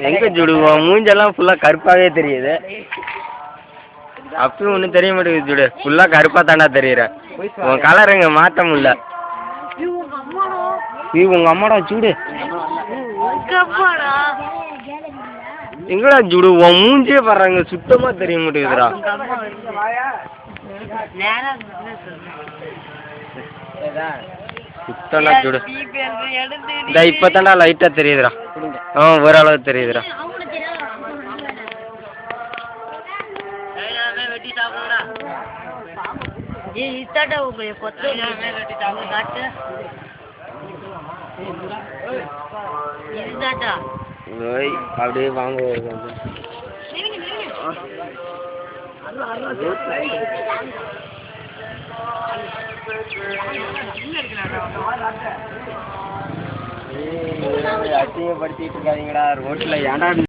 எங்க ஜுடுவோம் மூஞ்செல்லாம் ஃபுல்லா கருப்பாவே தெரியுது. அப்பயும் ஒன்றும் தெரிய மாட்டேங்குது ஜுடு, ஃபுல்லா கருப்பா தாண்டா தெரியுற. உன் கலர் எங்க மாற்ற முடியல. உங்க அம்மாடா ஜுடு. எங்கடா ஜுடு உன் மூஞ்சியே பாருங்க சுத்தமா தெரிய மாட்டேங்குதுடா. சுத்தம்டா ஜுடு. இந்த இப்பதான்டா லைட்டா தெரியுதுடா. ஓரளவு தெரியுதுடா. அப்படியே வாங்க அசிங்கப்படுத்திட்டு இருக்காதீங்கடா ரோட்ல. ஏன்டா